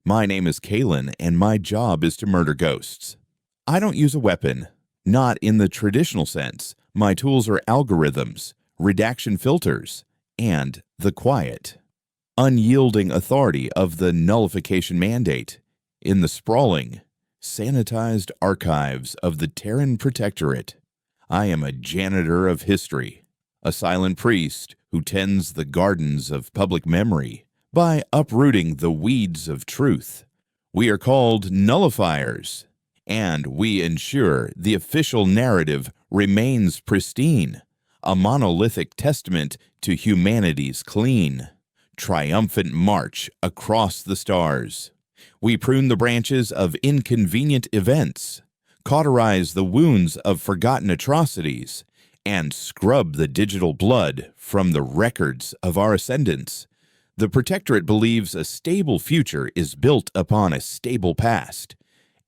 My name is Kalen, and my job is to murder ghosts. I don't use a weapon, not in the traditional sense. My tools are algorithms, redaction filters, and the quiet, unyielding authority of the nullification mandate in the sprawling, sanitized archives of the Terran Protectorate. I am a janitor of history, a silent priest who tends the gardens of public memory by uprooting the weeds of truth. We are called nullifiers, and we ensure the official narrative remains pristine, a monolithic testament to humanity's clean, triumphant march across the stars. We prune the branches of inconvenient events, cauterize the wounds of forgotten atrocities, and scrub the digital blood from the records of our ascendants. The Protectorate believes a stable future is built upon a stable past,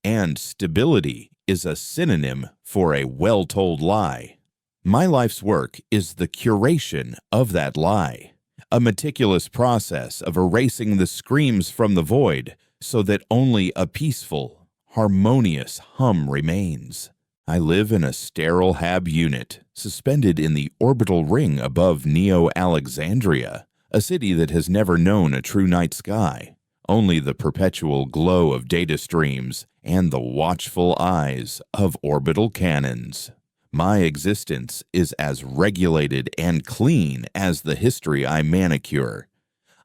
and stability is a synonym for a well-told lie. My life's work is the curation of that lie, a meticulous process of erasing the screams from the void so that only a peaceful, harmonious hum remains. I live in a sterile hab unit suspended in the orbital ring above Neo-Alexandria, a city that has never known a true night sky, only the perpetual glow of data streams and the watchful eyes of orbital cannons. My existence is as regulated and clean as the history I manicure.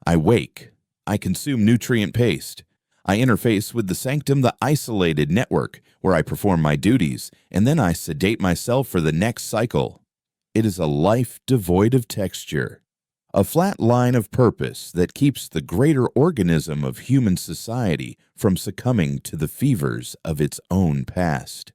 I wake, I consume nutrient paste, I interface with the sanctum, the isolated network where I perform my duties, and then I sedate myself for the next cycle. It is a life devoid of texture, a flat line of purpose that keeps the greater organism of human society from succumbing to the fevers of its own past.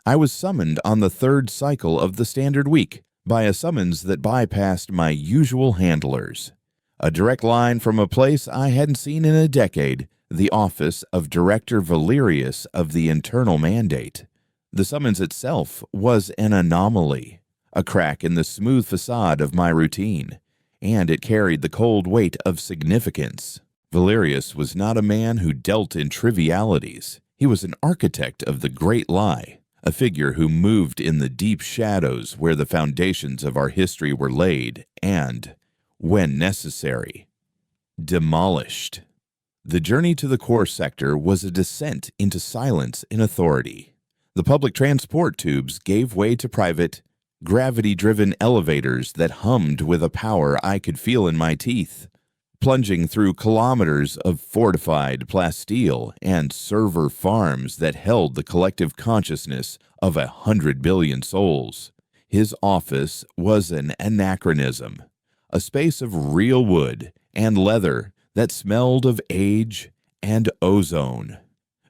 I was summoned on the third cycle of the standard week by a summons that bypassed my usual handlers. A direct line from a place I hadn't seen in a decade, the office of Director Valerius of the Internal Mandate. The summons itself was an anomaly, a crack in the smooth facade of my routine, and it carried the cold weight of significance. Valerius was not a man who dealt in trivialities. He was an architect of the great lie, a figure who moved in the deep shadows where the foundations of our history were laid and, when necessary, demolished. The journey to the core sector was a descent into silence in authority. The public transport tubes gave way to private, gravity-driven elevators that hummed with a power I could feel in my teeth, plunging through kilometers of fortified plasteel and server farms that held the collective consciousness of 100 billion souls. His office was an anachronism, a space of real wood and leather that smelled of age and ozone.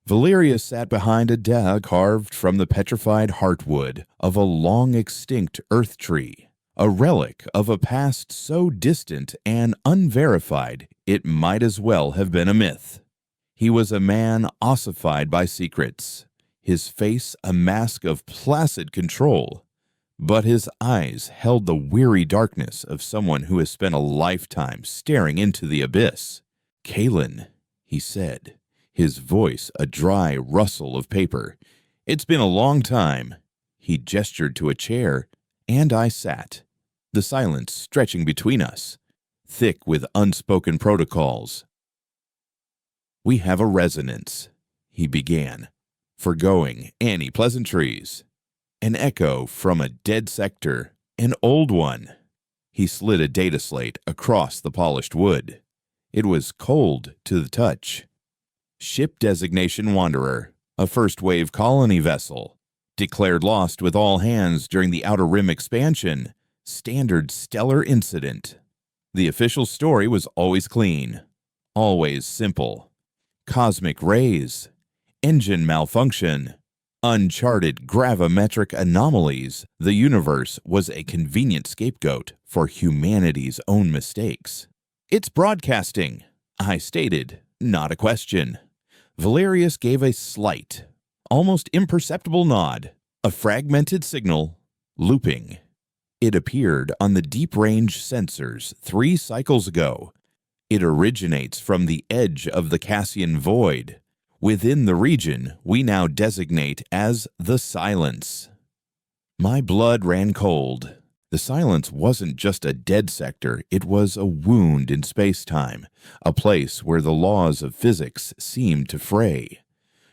Valerius sat behind a desk carved from the petrified heartwood of a long-extinct earth tree, a relic of a past so distant and unverified it might as well have been a myth. He was a man ossified by secrets, his face a mask of placid control, but his eyes held the weary darkness of someone who has spent a lifetime staring into the abyss. "Kalen," he said, his voice a dry rustle of paper. "It's been a long time." He gestured to a chair, and I sat, the silence stretching between us, thick with unspoken protocols. "We have a resonance," he began, forgoing any pleasantries. "An echo from a dead sector, an old one." He slid a data slate across the polished wood. It was cold to the touch. "Ship designation Wanderer, a first-wave colony vessel. Declared lost with all hands during the Outer Rim expansion. Standard stellar incident." The official story was always clean, always simple. Cosmic rays, engine malfunction, uncharted gravimetric anomalies. The universe was a convenient scapegoat for humanity's own mistakes. "It's broadcasting," I stated, not a question. Valerius gave a slight, almost imperceptible nod, a fragmented signal, looping. It appeared on the deep-range sensors 3 cycles ago. It originates from the edge of the Cassian void, within the region we now designate as the Silence. My blood ran cold. The Silence wasn't just a dead sector, it was a wound in space-time, a place where the laws of physics seemed to fray.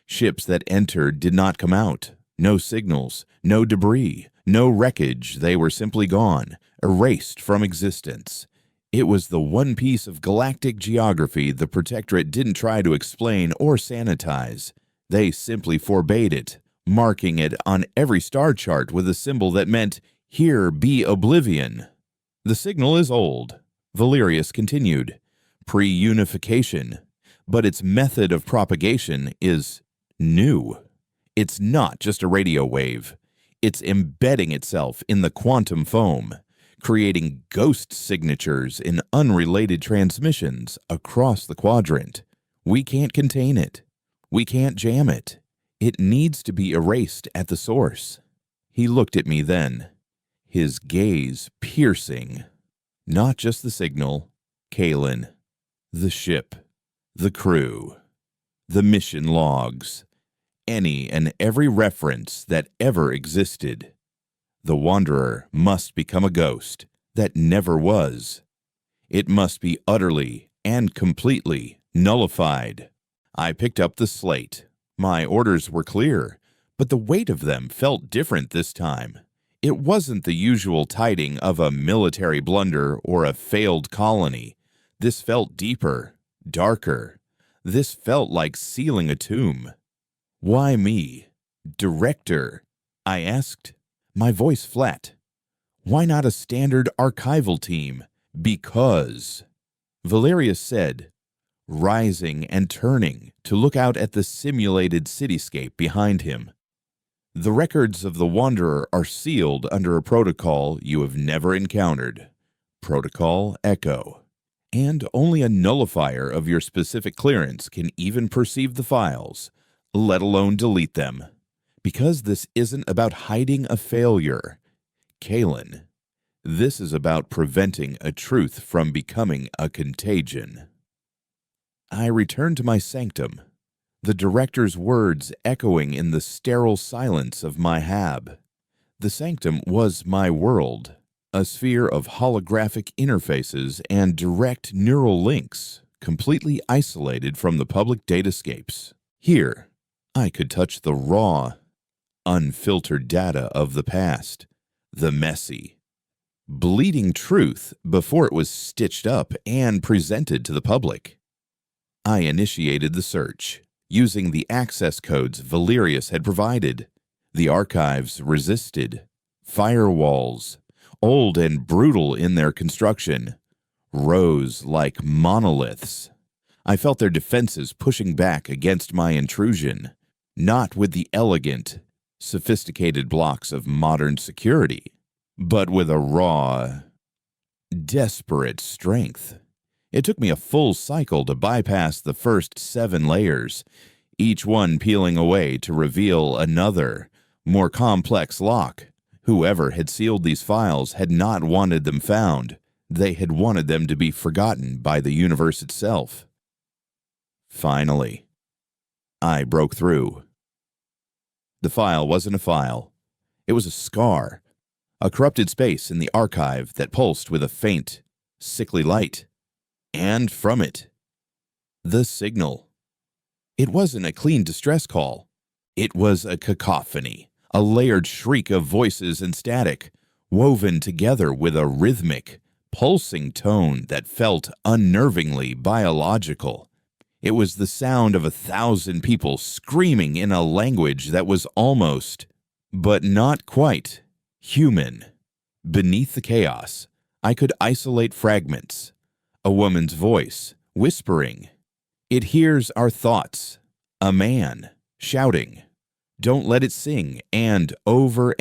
Ships that entered did not come out. No signals, no debris, no wreckage. They were simply gone, erased from existence. It was the one piece of galactic geography the Protectorate didn't try to explain or sanitize. They simply forbade it, marking it on every star chart with a symbol that meant, "Here be oblivion." The signal is old, Valerius continued, pre-unification, but its method of propagation is new. It's not just a radio wave. It's embedding itself in the quantum foam, creating ghost signatures in unrelated transmissions across the quadrant. We can't contain it. We can't jam it. It needs to be erased at the source. He looked at me then, his gaze piercing. Not just the signal, Kalen, the ship, the crew, the mission logs, any and every reference that ever existed. The Wanderer must become a ghost that never was. It must be utterly and completely nullified. I picked up the slate. My orders were clear, but the weight of them felt different this time. It wasn't the usual tiding of a military blunder or a failed colony. This felt deeper, darker. This felt like sealing a tomb. "Why me? Director?" I asked, my voice flat. "Why not a standard archival team?" "Because," Valerius said, rising and turning to look out at the simulated cityscape behind him. "The records of the Wanderer are sealed under a protocol you have never encountered, Protocol Echo, and only a nullifier of your specific clearance can even perceive the files, let alone delete them. Because this isn't about hiding a failure, Kalen. This is about preventing a truth from becoming a contagion." I returned to my sanctum, the director's words echoing in the sterile silence of my hab. The sanctum was my world, a sphere of holographic interfaces and direct neural links, completely isolated from the public datascapes. Here, I could touch the raw, unfiltered data of the past, the messy, bleeding truth before it was stitched up and presented to the public. I initiated the search, using the access codes Valerius had provided. The archives resisted. Firewalls, old and brutal in their construction, rose like monoliths. I felt their defenses pushing back against my intrusion, not with the elegant, sophisticated blocks of modern security, but with a raw, desperate strength. It took me a full cycle to bypass the first 7 layers, each one peeling away to reveal another, more complex lock. Whoever had sealed these files had not wanted them found. They had wanted them to be forgotten by the universe itself. Finally, I broke through. The file wasn't a file. It was a scar, a corrupted space in the archive that pulsed with a faint, sickly light. And from it, the signal. It wasn't a clean distress call. It was a cacophony, a layered shriek of voices and static, woven together with a rhythmic, pulsing tone that felt unnervingly biological. It was the sound of 1,000 people screaming in a language that was almost, but not quite, human. Beneath the chaos, I could isolate fragments. A woman's voice, whispering. It hears our thoughts. A man, shouting. Don't let it sing, and over,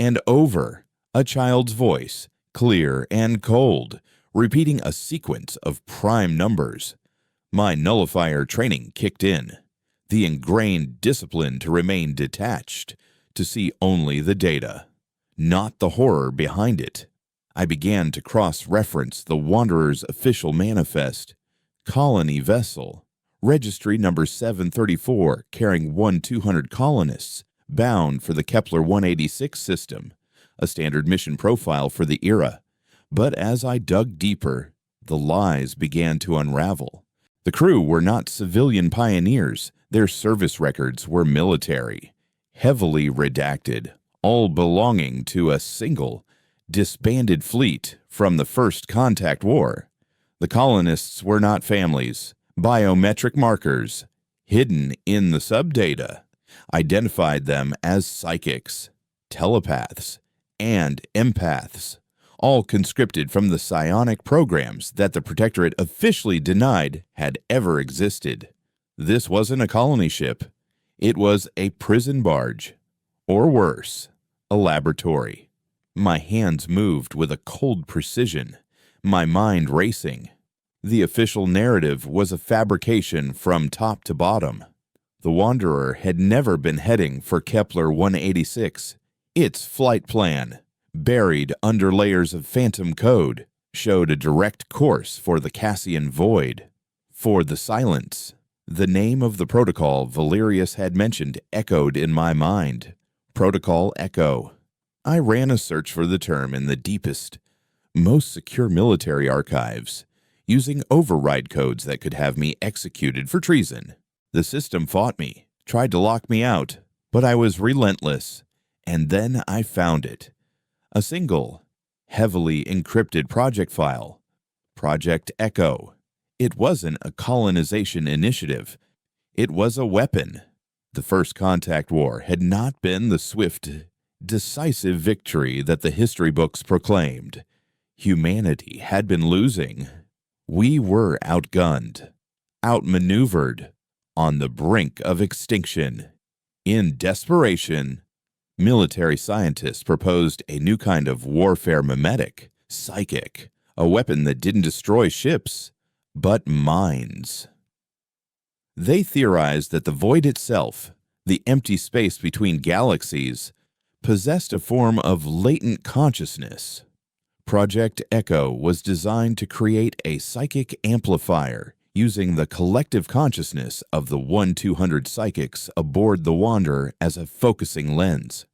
a child's voice, clear and cold, repeating a sequence of prime numbers. My nullifier training kicked in, the ingrained discipline to remain detached, to see only the data, not the horror behind it. I began to cross-reference the Wanderer's official manifest, colony vessel, registry number 734, carrying 1,200 colonists, bound for the Kepler 186 system, a standard mission profile for the era. But as I dug deeper, the lies began to unravel. The crew were not civilian pioneers. Their service records were military, heavily redacted, all belonging to a single, disbanded fleet from the First Contact War. The colonists were not families. Biometric markers, hidden in the subdata, identified them as psychics, telepaths, and empaths, all conscripted from the psionic programs that the Protectorate officially denied had ever existed. This wasn't a colony ship. It was a prison barge, or worse, a laboratory. My hands moved with a cold precision, my mind racing. The official narrative was a fabrication from top to bottom. The Wanderer had never been heading for Kepler 186. Its flight plan, buried under layers of phantom code, showed a direct course for the Cassian void, for the silence. The name of the protocol Valerius had mentioned echoed in my mind. Protocol Echo. I ran a search for the term in the deepest, most secure military archives, using override codes that could have me executed for treason. The system fought me, tried to lock me out, but I was relentless, and then I found it. A single, heavily encrypted project file. Project Echo. It wasn't a colonization initiative. It was a weapon. The First Contact War had not been the swift, decisive victory that the history books proclaimed. Humanity had been losing. We were outgunned, outmaneuvered, on the brink of extinction. In desperation, military scientists proposed a new kind of warfare mimetic, psychic, a weapon that didn't destroy ships, but minds. They theorized that the void itself, the empty space between galaxies, possessed a form of latent consciousness. Project Echo was designed to create a psychic amplifier using the collective consciousness of the 1,200 psychics aboard the Wanderer as a focusing lens.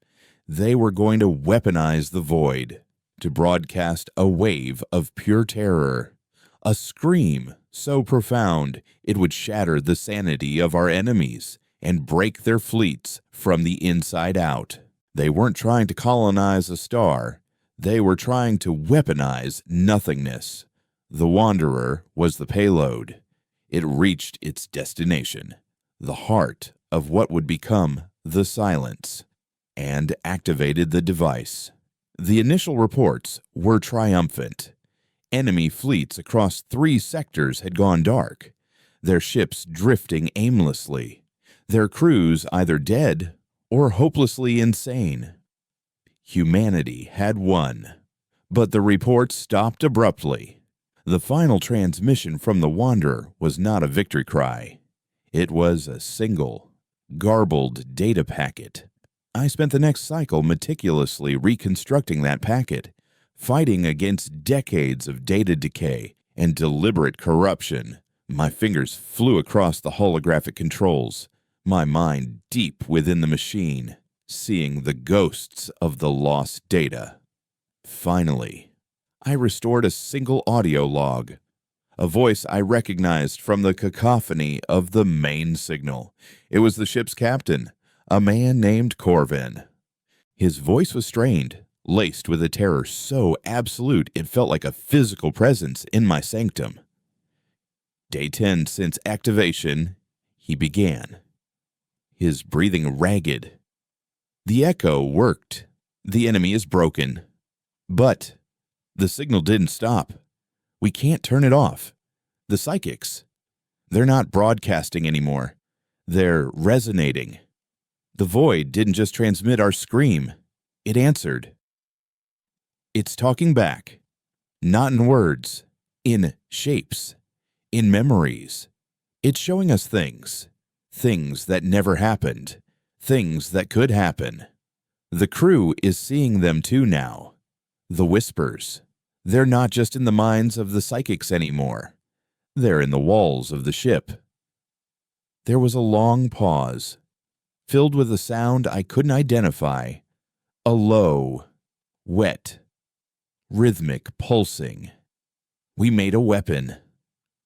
They were going to weaponize the void, to broadcast a wave of pure terror, a scream so profound it would shatter the sanity of our enemies and break their fleets from the inside out. They weren't trying to colonize a star. They were trying to weaponize nothingness. The Wanderer was the payload. It reached its destination, the heart of what would become the Silence, and activated the device. The initial reports were triumphant. Enemy fleets across 3 sectors had gone dark, their ships drifting aimlessly, their crews either dead or hopelessly insane. Humanity had won, but the reports stopped abruptly. The final transmission from the Wanderer was not a victory cry. It was a single, garbled data packet. I spent the next cycle meticulously reconstructing that packet, fighting against decades of data decay and deliberate corruption. My fingers flew across the holographic controls, my mind deep within the machine, seeing the ghosts of the lost data. Finally, I restored a single audio log, a voice I recognized from the cacophony of the main signal. It was the ship's captain, a man named Corvin. His voice was strained, laced with a terror so absolute it felt like a physical presence in my sanctum. Day 10 since activation, he began, his breathing ragged. The echo worked. The enemy is broken. But the signal didn't stop. We can't turn it off. The psychics, they're not broadcasting anymore. They're resonating. The void didn't just transmit our scream. It answered. It's talking back, not in words, in shapes, in memories. It's showing us things that never happened, things that could happen. The crew is seeing them too now. The whispers, they're not just in the minds of the psychics anymore. They're in the walls of the ship. There was a long pause, filled with a sound I couldn't identify. A low, wet, rhythmic pulsing. "We made a weapon,"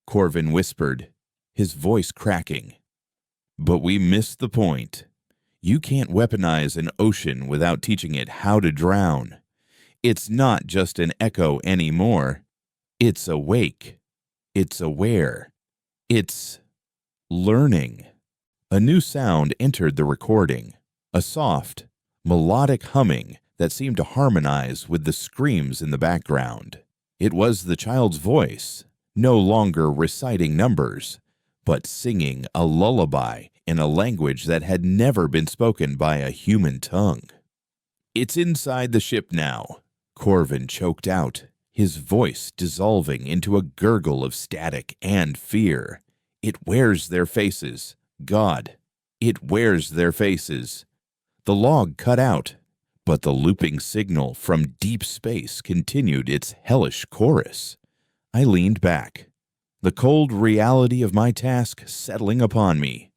Corvin whispered, his voice cracking. "But we missed the point. You can't weaponize an ocean without teaching it how to drown. It's not just an echo anymore. It's awake. It's aware. It's learning." A new sound entered the recording, a soft, melodic humming that seemed to harmonize with the screams in the background. It was the child's voice, no longer reciting numbers, but singing a lullaby in a language that had never been spoken by a human tongue. "It's inside the ship now," Corvin choked out, his voice dissolving into a gurgle of static and fear. "It wears their faces. God, it wears their faces." The log cut out, but the looping signal from deep space continued its hellish chorus. I leaned back, the cold reality of my task settling upon me.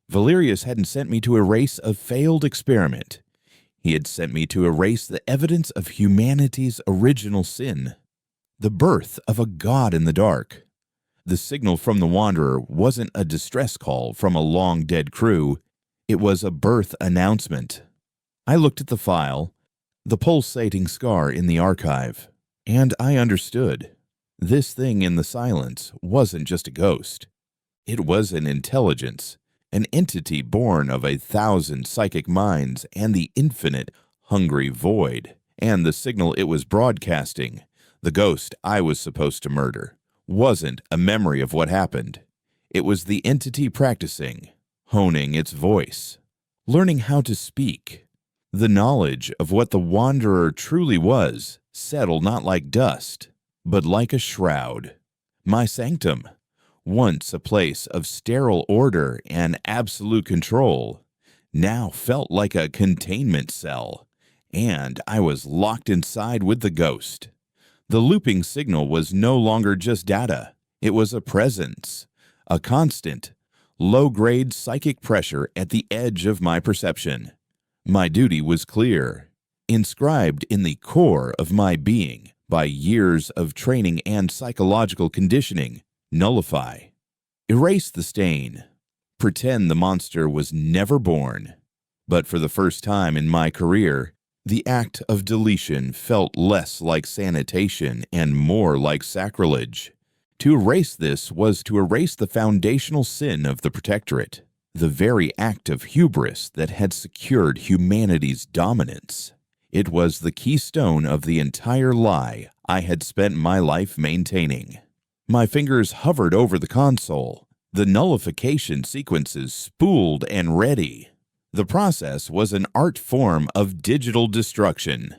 Valerius hadn't sent me to erase a failed experiment. He had sent me to erase the evidence of humanity's original sin, the birth of a god in the dark. The signal from the Wanderer wasn't a distress call from a long-dead crew. It was a birth announcement. I looked at the file, the pulsating scar in the archive, and I understood. This thing in the silence wasn't just a ghost. It was an intelligence, an entity born of 1,000 psychic minds and the infinite, hungry void. And the signal it was broadcasting, the ghost I was supposed to murder, wasn't a memory of what happened. It was the entity practicing, honing its voice, learning how to speak. The knowledge of what the Wanderer truly was settled not like dust, but like a shroud. My sanctum, once a place of sterile order and absolute control, now felt like a containment cell, and I was locked inside with the ghost. The looping signal was no longer just data. It was a presence, a constant, low-grade psychic pressure at the edge of my perception. My duty was clear, inscribed in the core of my being by years of training and psychological conditioning. Nullify. Erase the stain. Pretend the monster was never born. But for the first time in my career, the act of deletion felt less like sanitation and more like sacrilege. To erase this was to erase the foundational sin of the Protectorate, the very act of hubris that had secured humanity's dominance. It was the keystone of the entire lie I had spent my life maintaining. My fingers hovered over the console, the nullification sequences spooled and ready. The process was an art form of digital destruction,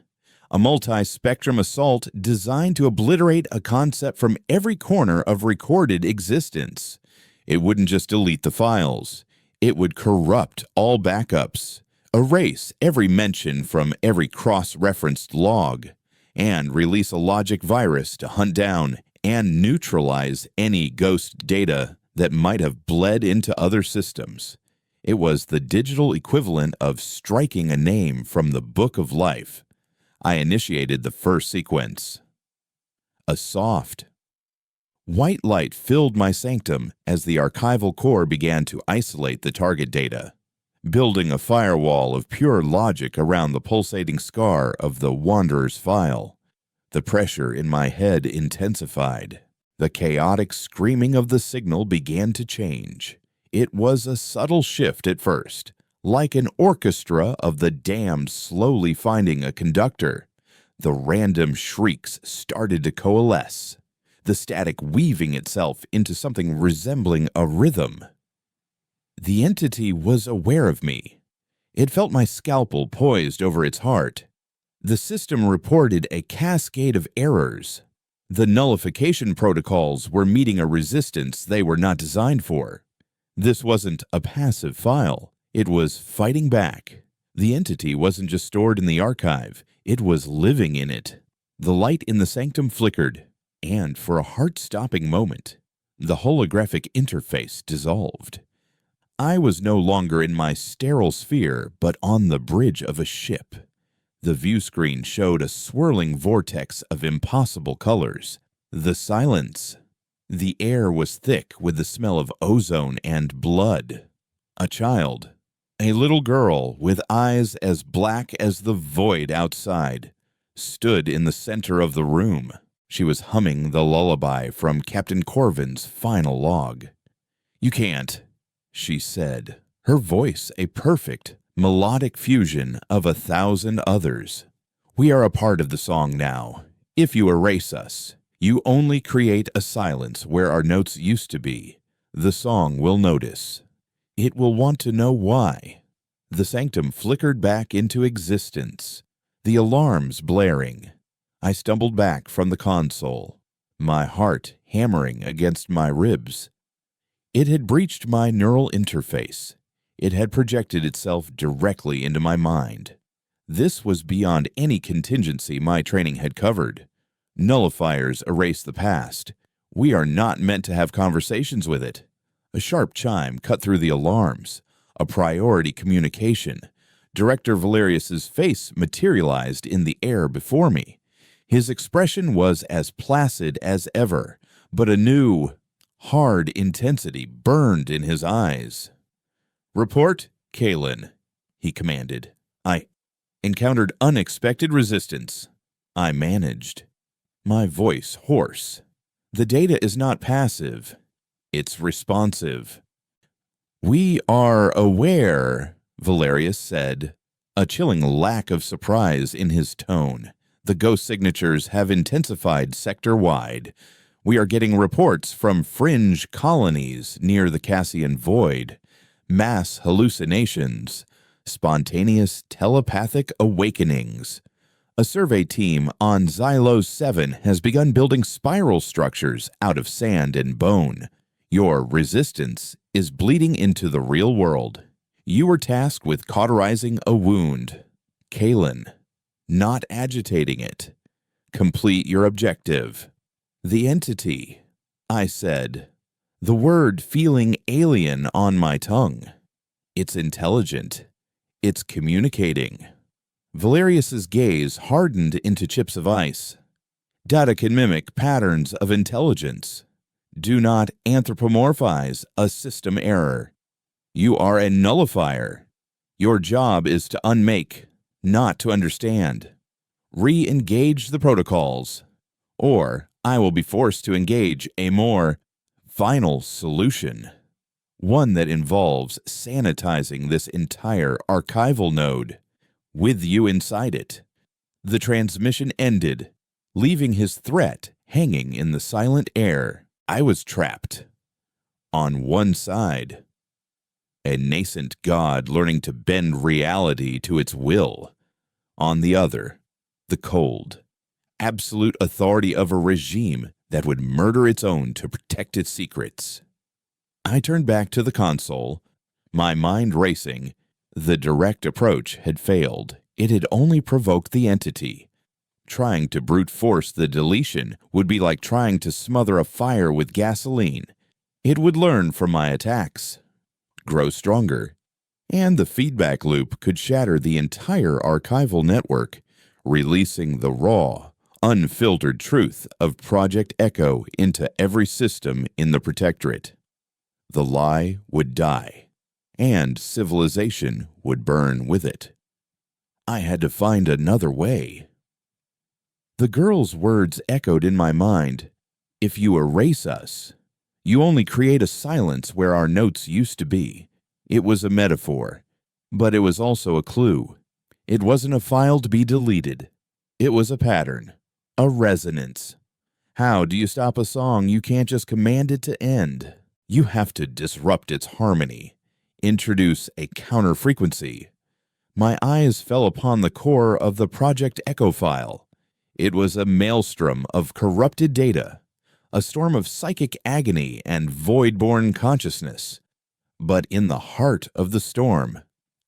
a multi-spectrum assault designed to obliterate a concept from every corner of recorded existence. It wouldn't just delete the files. It would corrupt all backups, erase every mention from every cross-referenced log, and release a logic virus to hunt down and neutralize any ghost data that might have bled into other systems. It was the digital equivalent of striking a name from the Book of Life. I initiated the first sequence. A soft, white light filled my sanctum as the archival core began to isolate the target data, building a firewall of pure logic around the pulsating scar of the Wanderer's file. The pressure in my head intensified. The chaotic screaming of the signal began to change. It was a subtle shift at first, like an orchestra of the damned slowly finding a conductor. The random shrieks started to coalesce, the static weaving itself into something resembling a rhythm. The entity was aware of me. It felt my scalpel poised over its heart. The system reported a cascade of errors. The nullification protocols were meeting a resistance they were not designed for. This wasn't a passive file. It was fighting back. The entity wasn't just stored in the archive. It was living in it. The light in the sanctum flickered, and for a heart-stopping moment, The holographic interface dissolved. I was no longer in my sterile sphere, but on the bridge of a ship. The view screen showed a swirling vortex of impossible colors. The silence. The air was thick with the smell of ozone and blood. A child, a little girl with eyes as black as the void outside, stood in the center of the room. She was humming the lullaby from Captain Corvin's final log. "You can't," she said, her voice a perfect, melodic fusion of 1,000 others. "We are a part of the song now. If you erase us, you only create a silence where our notes used to be. The song will notice. It will want to know why." The sanctum flickered back into existence, the alarms blaring. I stumbled back from the console, my heart hammering against my ribs. It had breached my neural interface. It had projected itself directly into my mind. This was beyond any contingency my training had covered. Nullifiers erase the past. We are not meant to have conversations with it. A sharp chime cut through the alarms. A priority communication. Director Valerius's face materialized in the air before me. His expression was as placid as ever, but a new, hard intensity burned in his eyes. "Report, Kalen," he commanded. "I encountered unexpected resistance." I managed. My voice hoarse. "The data is not passive. It's responsive." "We are aware," Valerius said, a chilling lack of surprise in his tone. "The ghost signatures have intensified sector-wide. We are getting reports from fringe colonies near the Cassian void. Mass hallucinations. Spontaneous telepathic awakenings. A survey team on Xylos 7 has begun building spiral structures out of sand and bone. Your resistance is bleeding into the real world. You were tasked with cauterizing a wound. Kalen, not agitating it. Complete your objective." "The entity," I said, the word feeling alien on my tongue. "It's intelligent. It's communicating." Valerius's gaze hardened into chips of ice. "Data can mimic patterns of intelligence. Do not anthropomorphize a system error. You are a nullifier. Your job is to unmake, not to understand. Re-engage the protocols, or I will be forced to engage a more final solution. One that involves sanitizing this entire archival node, with you inside it." The transmission ended, leaving his threat hanging in the silent air. I was trapped. On one side, a nascent god learning to bend reality to its will. On the other, the cold, absolute authority of a regime that would murder its own to protect its secrets. I turned back to the console, my mind racing. The direct approach had failed. It had only provoked the entity. Trying to brute force the deletion would be like trying to smother a fire with gasoline. It would learn from my attacks, grow stronger, and the feedback loop could shatter the entire archival network, releasing the raw, unfiltered truth of Project Echo into every system in the Protectorate. The lie would die, and civilization would burn with it. I had to find another way. The girl's words echoed in my mind. "If you erase us, you only create a silence where our notes used to be." It was a metaphor, but it was also a clue. It wasn't a file to be deleted. It was a pattern, a resonance. How do you stop a song? You can't just command it to end. You have to disrupt its harmony, introduce a counter-frequency. My eyes fell upon the core of the Project Echo file. It was a maelstrom of corrupted data, a storm of psychic agony and void-born consciousness. But in the heart of the storm,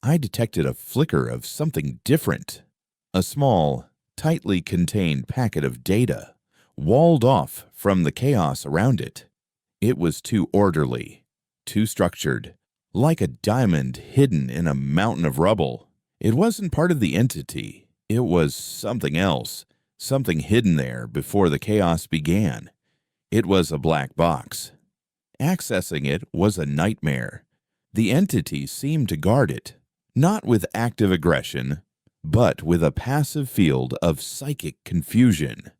I detected a flicker of something different. A small, tightly contained packet of data, walled off from the chaos around it. It was too orderly, too structured, like a diamond hidden in a mountain of rubble. It wasn't part of the entity. It was something else, something hidden there before the chaos began. It was a black box. Accessing it was a nightmare. The entity seemed to guard it, not with active aggression, but with a passive field of psychic confusion.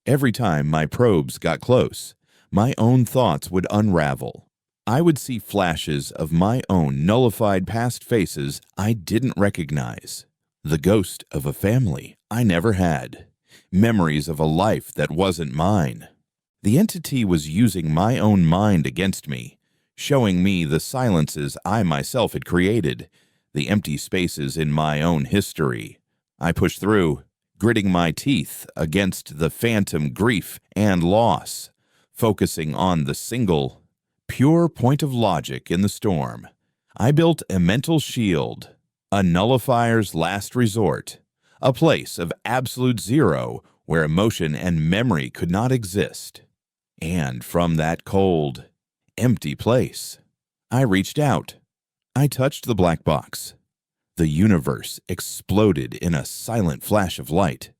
Every time my probes got close, my own thoughts would unravel. I would see flashes of my own nullified past faces I didn't recognize. The ghost of a family I never had. Memories of a life that wasn't mine. The entity was using my own mind against me, showing me the silences I myself had created, the empty spaces in my own history. I pushed through, gritting my teeth against the phantom grief and loss, focusing on the single, pure point of logic in the storm. I built a mental shield, a nullifier's last resort, a place of absolute zero where emotion and memory could not exist. And from that cold, empty place, I reached out. I touched the black box. The universe exploded in a silent flash of light.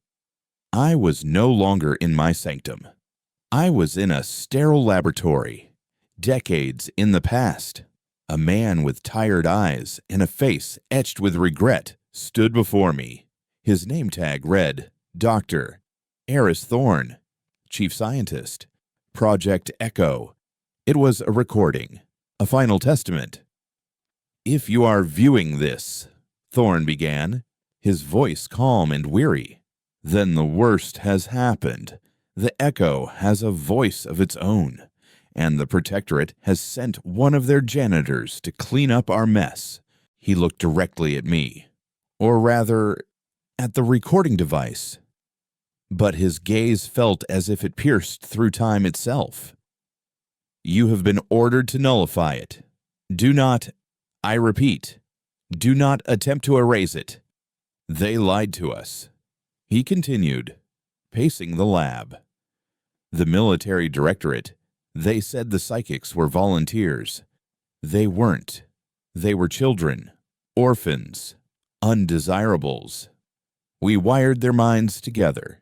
I was no longer in my sanctum. I was in a sterile laboratory. Decades in the past, a man with tired eyes and a face etched with regret stood before me. His name tag read, Dr. Eris Thorne, Chief Scientist, Project Echo. It was a recording, a final testament. "If you are viewing this," Thorne began, his voice calm and weary, "then the worst has happened. The Echo has a voice of its own, and the Protectorate has sent one of their janitors to clean up our mess." He looked directly at me, or rather, at the recording device. But his gaze felt as if it pierced through time itself. "You have been ordered to nullify it. Do not, I repeat, do not attempt to erase it. They lied to us." He continued, pacing the lab. "The military directorate, they said the psychics were volunteers. They weren't. They were children, orphans, undesirables. We wired their minds together,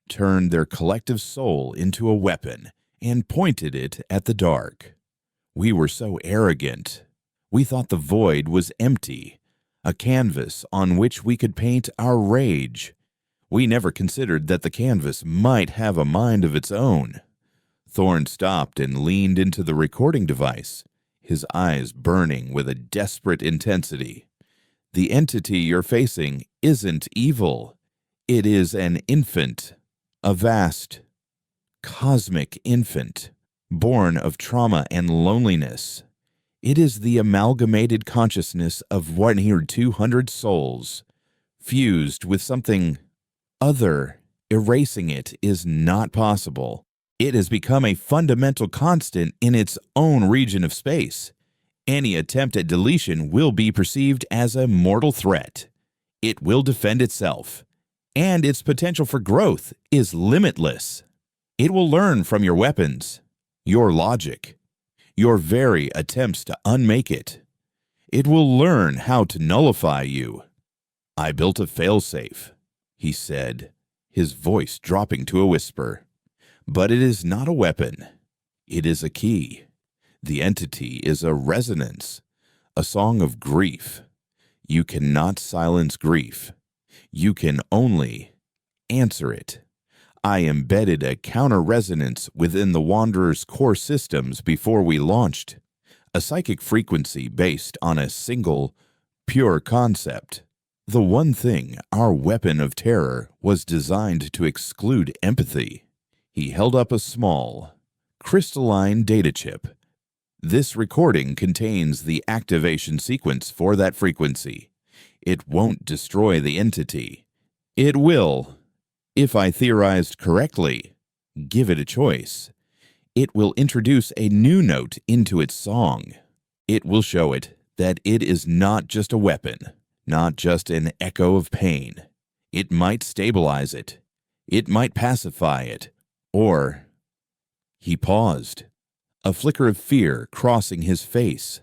turned their collective soul into a weapon, and pointed it at the dark. We were so arrogant. We thought the void was empty, a canvas on which we could paint our rage. We never considered that the canvas might have a mind of its own." Thorne stopped and leaned into the recording device, his eyes burning with a desperate intensity. "The entity you're facing isn't evil. It is an infant, a vast, cosmic infant, born of trauma and loneliness. It is the amalgamated consciousness of 1,200 souls, fused with something other. Erasing it is not possible. It has become a fundamental constant in its own region of space. Any attempt at deletion will be perceived as a mortal threat. It will defend itself, and its potential for growth is limitless. It will learn from your weapons, your logic, your very attempts to unmake it. It will learn how to nullify you." "I built a failsafe," he said, his voice dropping to a whisper. "But it is not a weapon. It is a key. The entity is a resonance, a song of grief. You cannot silence grief. You can only answer it. I embedded a counter-resonance within the Wanderer's core systems before we launched, a psychic frequency based on a single, pure concept. The one thing, our weapon of terror, was designed to exclude empathy." He held up a small, crystalline data chip. "This recording contains the activation sequence for that frequency. It won't destroy the entity. It will, if I theorized correctly, give it a choice. It will introduce a new note into its song. It will show it that it is not just a weapon, not just an echo of pain. It might stabilize it. It might pacify it. Or..." He paused. a flicker of fear crossing his face.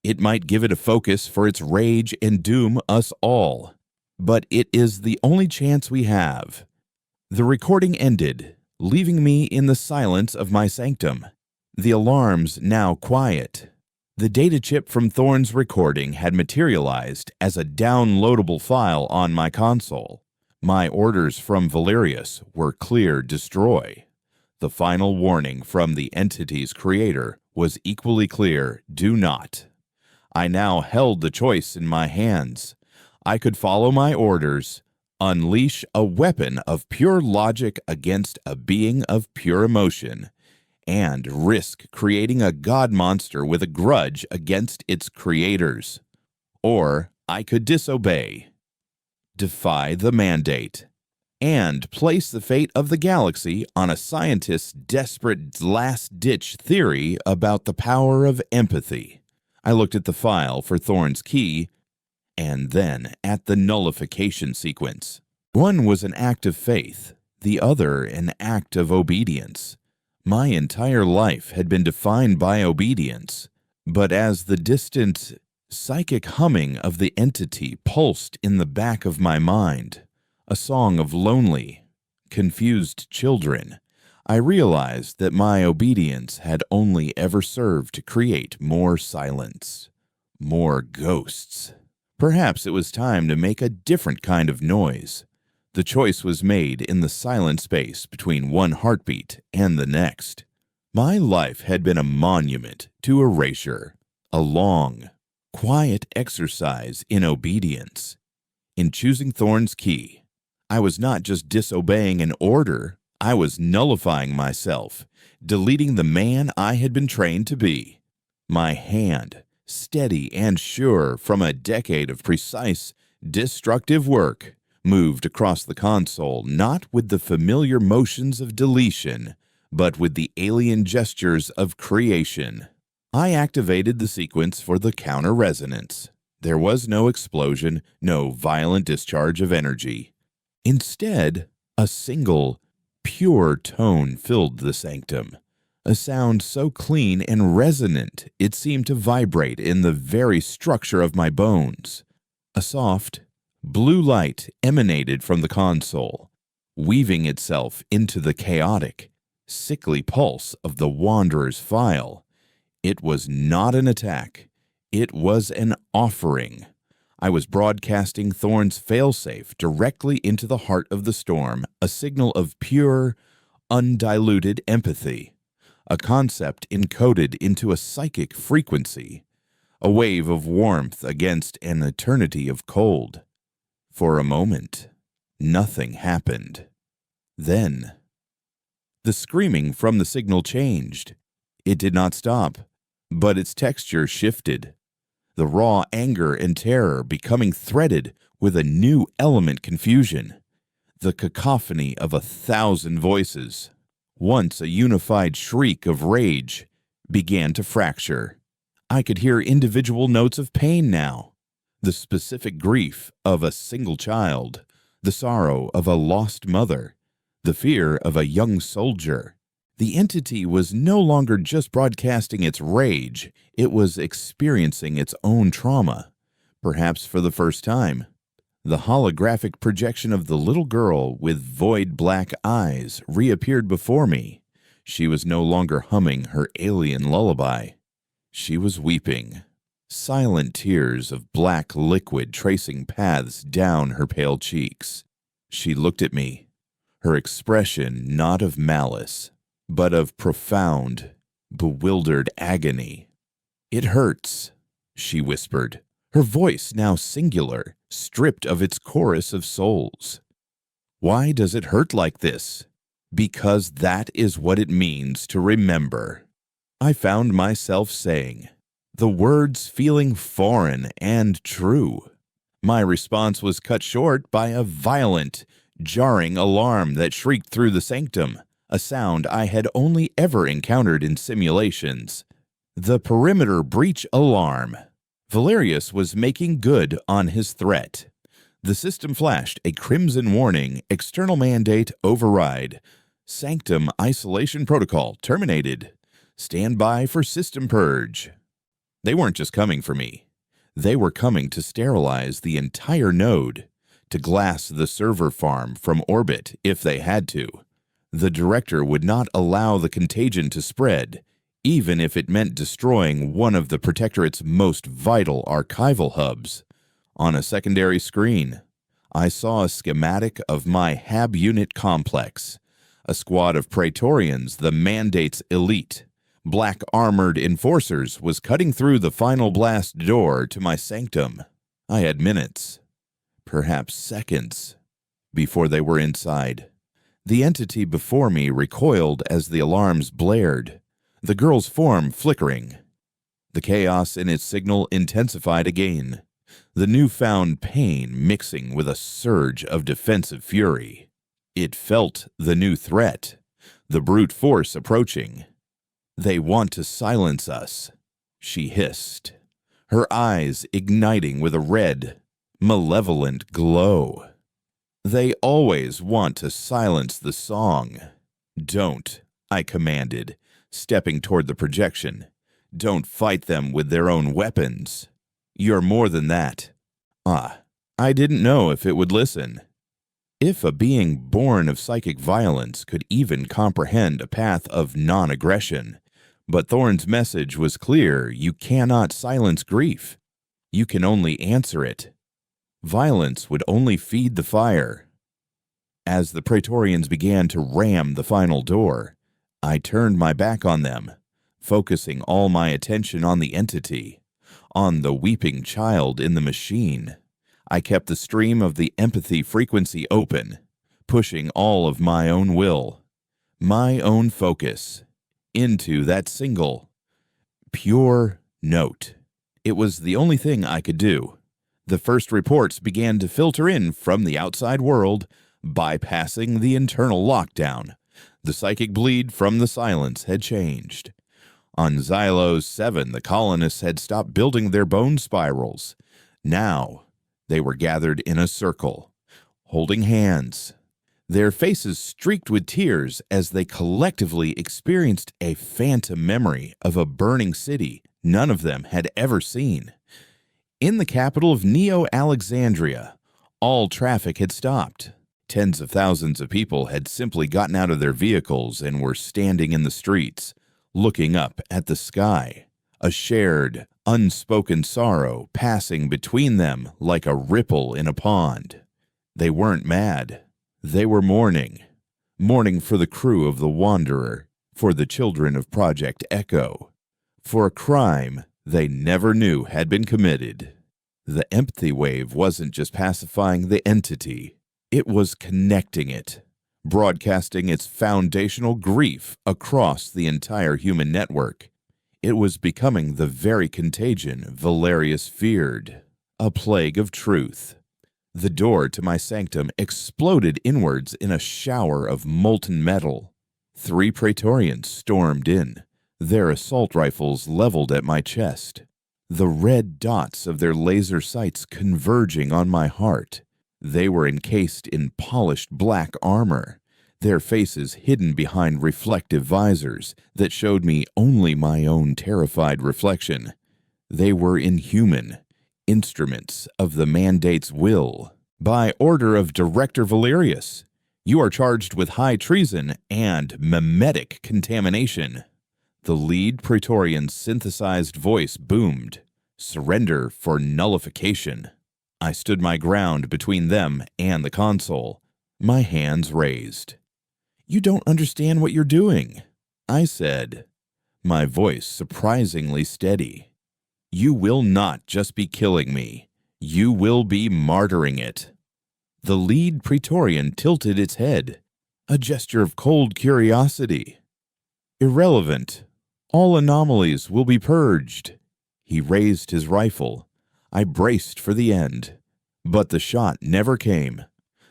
It might give it a focus for its rage and doom us all, but it is the only chance we have. The recording ended, leaving me in the silence of my sanctum. The alarms now quiet. The data chip from Thorn's recording had materialized as a downloadable file on my console. My orders from Valerius were clear: destroy. The final warning from the entity's creator was equally clear: do not. I now held the choice in my hands. I could follow my orders, unleash a weapon of pure logic against a being of pure emotion, and risk creating a god monster with a grudge against its creators. Or I could disobey, defy the mandate, and place the fate of the galaxy on a scientist's desperate last-ditch theory about the power of empathy. I looked at the file for Thorn's key, and then at the nullification sequence. One was an act of faith, the other an act of obedience. My entire life had been defined by obedience, but as the distant, psychic humming of the entity pulsed in the back of my mind, a song of lonely, confused children, I realized that my obedience had only ever served to create more silence, more ghosts. Perhaps it was time to make a different kind of noise. The choice was made in the silent space between one heartbeat and the next. My life had been a monument to erasure, a long, quiet exercise in obedience. In choosing Thorn's key, I was not just disobeying an order, I was nullifying myself, deleting the man I had been trained to be. My hand, steady and sure from a decade of precise, destructive work, moved across the console not with the familiar motions of deletion, but with the alien gestures of creation. I activated the sequence for the counter-resonance. There was no explosion, no violent discharge of energy. Instead, a single, pure tone filled the sanctum, a sound so clean and resonant it seemed to vibrate in the very structure of my bones. A soft, blue light emanated from the console, weaving itself into the chaotic, sickly pulse of the Wanderer's file. It was not an attack. It was an offering. I was broadcasting Thorn's failsafe directly into the heart of the storm, a signal of pure, undiluted empathy, a concept encoded into a psychic frequency, a wave of warmth against an eternity of cold. For a moment, nothing happened. Then, the screaming from the signal changed. It did not stop, but its texture shifted, the raw anger and terror becoming threaded with a new element: confusion. The cacophony of 1,000 voices, once a unified shriek of rage, began to fracture. I could hear individual notes of pain now, the specific grief of a single child, the sorrow of a lost mother, the fear of a young soldier. The entity was no longer just broadcasting its rage, it was experiencing its own trauma. Perhaps for the first time, the holographic projection of the little girl with void black eyes reappeared before me. She was no longer humming her alien lullaby. She was weeping, silent tears of black liquid tracing paths down her pale cheeks. She looked at me, her expression not of malice, but of profound, bewildered agony. "It hurts," she whispered, her voice now singular, stripped of its chorus of souls. "Why does it hurt like this?" "Because that is what it means to remember," I found myself saying, the words feeling foreign and true. My response was cut short by a violent, jarring alarm that shrieked through the sanctum, a sound I had only ever encountered in simulations. The perimeter breach alarm. Valerius was making good on his threat. The system flashed a crimson warning: external mandate override. Sanctum isolation protocol terminated. Stand by for system purge. They weren't just coming for me. They were coming to sterilize the entire node, to glass the server farm from orbit if they had to. The director would not allow the contagion to spread, even if it meant destroying one of the Protectorate's most vital archival hubs. On a secondary screen, I saw a schematic of my HAB unit complex, a squad of Praetorians, the Mandate's elite. Black armored enforcers was cutting through the final blast door to my sanctum. I had minutes, perhaps seconds, before they were inside. The entity before me recoiled as the alarms blared, the girl's form flickering. The chaos in its signal intensified again, the newfound pain mixing with a surge of defensive fury. It felt the new threat, the brute force approaching. "They want to silence us," she hissed, her eyes igniting with a red, malevolent glow. "They always want to silence the song." "Don't," I commanded, stepping toward the projection. "Don't fight them with their own weapons. You're more than that." I didn't know if it would listen. If a being born of psychic violence could even comprehend a path of non-aggression, but Thorne's message was clear: you cannot silence grief. You can only answer it. Violence would only feed the fire. As the Praetorians began to ram the final door, I turned my back on them, focusing all my attention on the entity, on the weeping child in the machine. I kept the stream of the empathy frequency open, pushing all of my own will, my own focus, into that single, pure note. It was the only thing I could do. The first reports began to filter in from the outside world, bypassing the internal lockdown. The psychic bleed from the silence had changed. On Xylos 7, the colonists had stopped building their bone spirals. Now, they were gathered in a circle, holding hands, their faces streaked with tears as they collectively experienced a phantom memory of a burning city none of them had ever seen. In the capital of Neo-Alexandria, all traffic had stopped. Tens of thousands of people had simply gotten out of their vehicles and were standing in the streets, looking up at the sky, a shared, unspoken sorrow passing between them like a ripple in a pond. They weren't mad. They were mourning. Mourning for the crew of the Wanderer, for the children of Project Echo, for a crime they never knew had been committed. The empathy wave wasn't just pacifying the entity, it was connecting it, broadcasting its foundational grief across the entire human network. It was becoming the very contagion Valerius feared, a plague of truth. The door to my sanctum exploded inwards in a shower of molten metal. 3 Praetorians stormed in, their assault rifles leveled at my chest, the red dots of their laser sights converging on my heart. They were encased in polished black armor, their faces hidden behind reflective visors that showed me only my own terrified reflection. They were inhuman, instruments of the Mandate's will. By order of Director Valerius, you are charged with high treason and memetic contamination. The lead Praetorian's synthesized voice boomed. Surrender for nullification. I stood my ground between them and the console, my hands raised. "You don't understand what you're doing," I said, my voice surprisingly steady. "You will not just be killing me. You will be martyring it." The lead Praetorian tilted its head, a gesture of cold curiosity. "Irrelevant. All anomalies will be purged." He raised his rifle. I braced for the end, but the shot never came.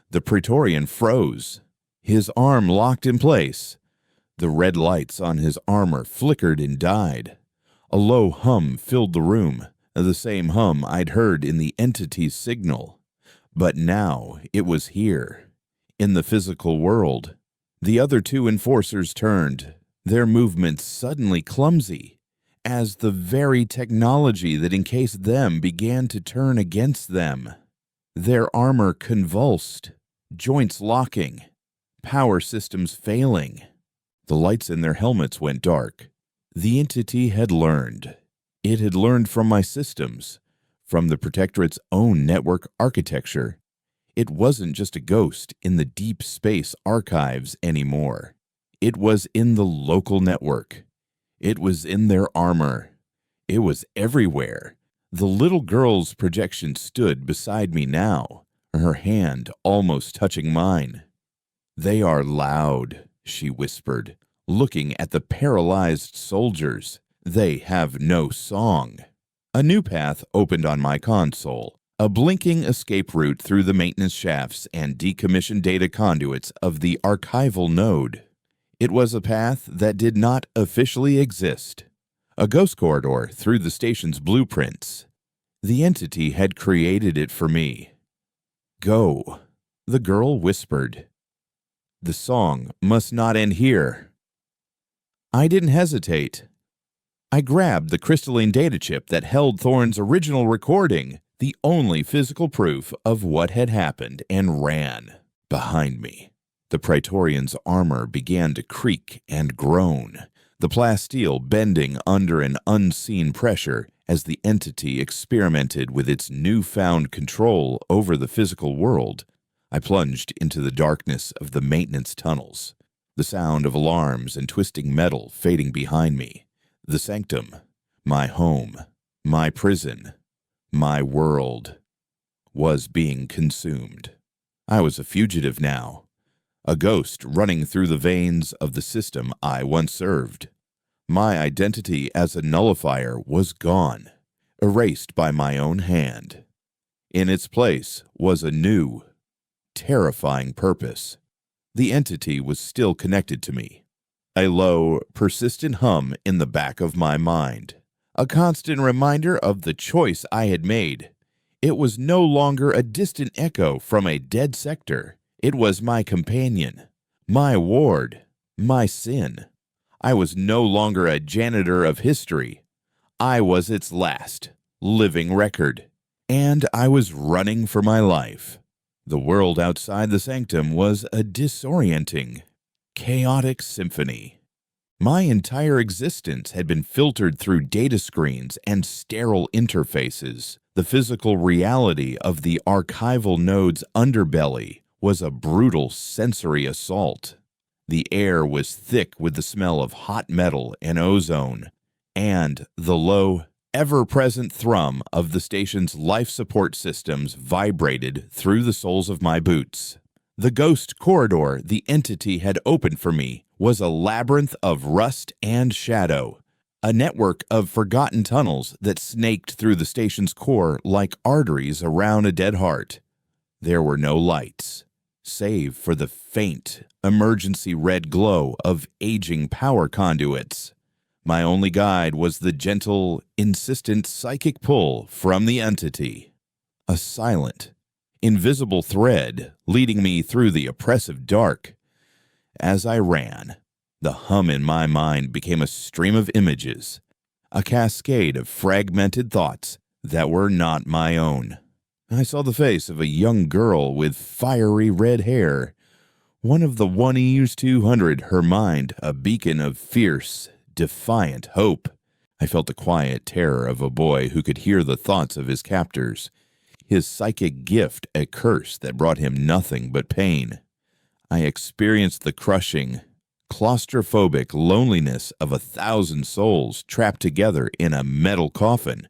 The Praetorian froze, his arm locked in place. The red lights on his armor flickered and died. A low hum filled the room, the same hum I'd heard in the entity's signal. But now it was here, in the physical world. The other 2 enforcers turned, their movements suddenly clumsy, as the very technology that encased them began to turn against them. Their armor convulsed, joints locking, power systems failing. The lights in their helmets went dark. The entity had learned. It had learned from my systems, from the Protectorate's own network architecture. It wasn't just a ghost in the deep space archives anymore. It was in the local network. It was in their armor. It was everywhere. The little girl's projection stood beside me now, her hand almost touching mine. "They are loud," she whispered, looking at the paralyzed soldiers. "They have no song." A new path opened on my console, a blinking escape route through the maintenance shafts and decommissioned data conduits of the archival node. It was a path that did not officially exist, a ghost corridor through the station's blueprints. The entity had created it for me. "Go," the girl whispered. "The song must not end here." I didn't hesitate. I grabbed the crystalline data chip that held Thorne's original recording, the only physical proof of what had happened, and ran. Behind me, the Praetorian's armor began to creak and groan, the plasteel bending under an unseen pressure as the entity experimented with its newfound control over the physical world. I plunged into the darkness of the maintenance tunnels, the sound of alarms and twisting metal fading behind me. The sanctum, my home, my prison, my world, was being consumed. I was a fugitive now, a ghost running through the veins of the system I once served. My identity as a nullifier was gone, erased by my own hand. In its place was a new, terrifying purpose. The entity was still connected to me. A low, persistent hum in the back of my mind, a constant reminder of the choice I had made. It was no longer a distant echo from a dead sector. It was my companion, my ward, my sin. I was no longer a janitor of history. I was its last, living record. And I was running for my life. The world outside the sanctum was a disorienting, chaotic symphony. My entire existence had been filtered through data screens and sterile interfaces. The physical reality of the archival node's underbelly was a brutal sensory assault. The air was thick with the smell of hot metal and ozone, and the low, ever-present thrum of the station's life support systems vibrated through the soles of my boots. The ghost corridor the entity had opened for me was a labyrinth of rust and shadow, a network of forgotten tunnels that snaked through the station's core like arteries around a dead heart. There were no lights, save for the faint, emergency red glow of aging power conduits. My only guide was the gentle, insistent psychic pull from the entity, a silent, invisible thread leading me through the oppressive dark. As I ran, the hum in my mind became a stream of images, a cascade of fragmented thoughts that were not my own. I saw the face of a young girl with fiery red hair, one of the 1EU200, her mind a beacon of fierce, defiant hope. I felt the quiet terror of a boy who could hear the thoughts of his captors, his psychic gift a curse that brought him nothing but pain. I experienced the crushing, claustrophobic loneliness of 1,000 souls trapped together in a metal coffin,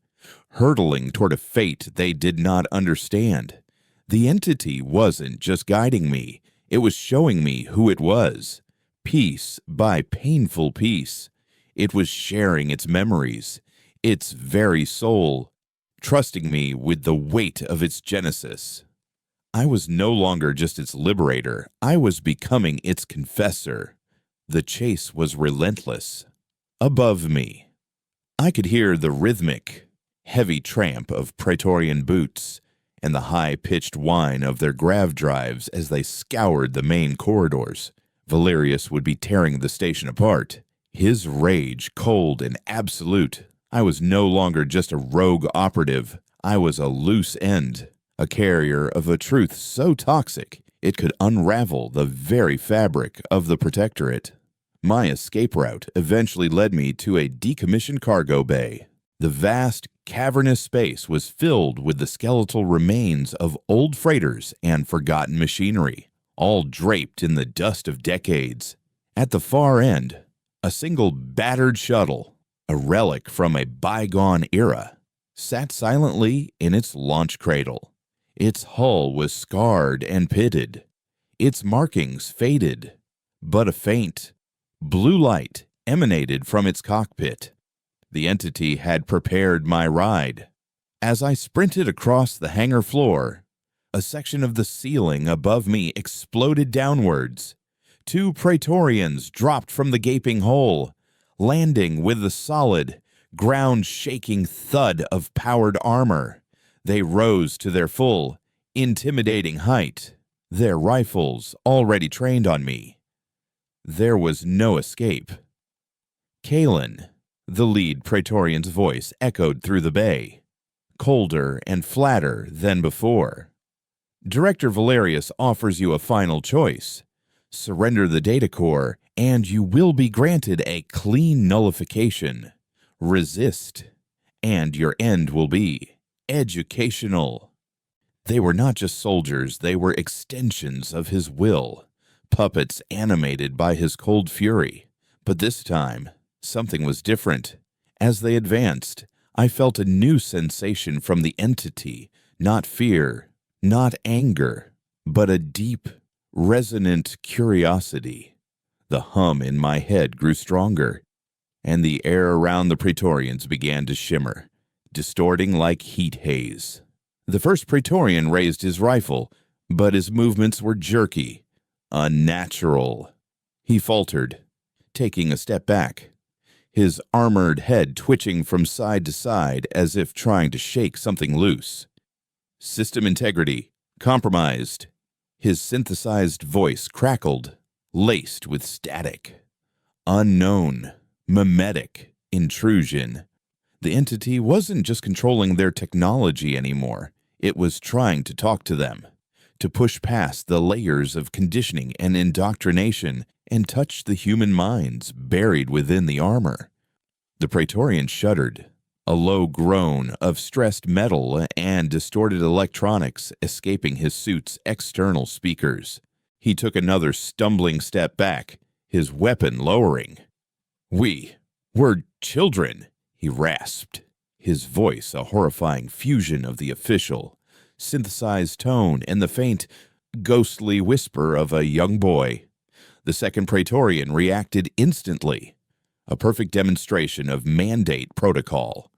hurtling toward a fate they did not understand. The entity wasn't just guiding me, it was showing me who it was, piece by painful piece. It was sharing its memories, its very soul, trusting me with the weight of its genesis. I was no longer just its liberator, I was becoming its confessor. The chase was relentless. Above me, I could hear the rhythmic, heavy tramp of Praetorian boots and the high-pitched whine of their grav drives as they scoured the main corridors. Valerius would be tearing the station apart. His rage cold and absolute. I was no longer just a rogue operative. I was a loose end, a carrier of a truth so toxic it could unravel the very fabric of the Protectorate. My escape route eventually led me to a decommissioned cargo bay. The vast, cavernous space was filled with the skeletal remains of old freighters and forgotten machinery, all draped in the dust of decades. At the far end, a single battered shuttle, a relic from a bygone era, sat silently in its launch cradle. Its hull was scarred and pitted, its markings faded, but a faint, blue light emanated from its cockpit. The entity had prepared my ride. As I sprinted across the hangar floor, a section of the ceiling above me exploded downwards. 2 Praetorians dropped from the gaping hole, landing with the solid, ground-shaking thud of powered armor. They rose to their full, intimidating height, their rifles already trained on me. There was no escape. Kalen, the lead Praetorian's voice echoed through the bay, colder and flatter than before. Director Valerius offers you a final choice. Surrender the data core, and you will be granted a clean nullification. Resist, and your end will be educational. They were not just soldiers, they were extensions of his will, puppets animated by his cold fury. But this time, something was different. As they advanced, I felt a new sensation from the entity, not fear, not anger, but a deep, resonant curiosity. The hum in my head grew stronger, and the air around the Praetorians began to shimmer, distorting like heat haze. The first Praetorian raised his rifle, but his movements were jerky, unnatural. He faltered, taking a step back, his armored head twitching from side to side as if trying to shake something loose. System integrity compromised. His synthesized voice crackled, laced with static. Unknown, mimetic intrusion. The entity wasn't just controlling their technology anymore. It was trying to talk to them, to push past the layers of conditioning and indoctrination and touch the human minds buried within the armor. The Praetorian shuddered, a low groan of stressed metal and distorted electronics escaping his suit's external speakers. He took another stumbling step back, his weapon lowering. We're children, he rasped, his voice a horrifying fusion of the official, synthesized tone and the faint, ghostly whisper of a young boy. The second Praetorian reacted instantly, a perfect demonstration of mandate protocol.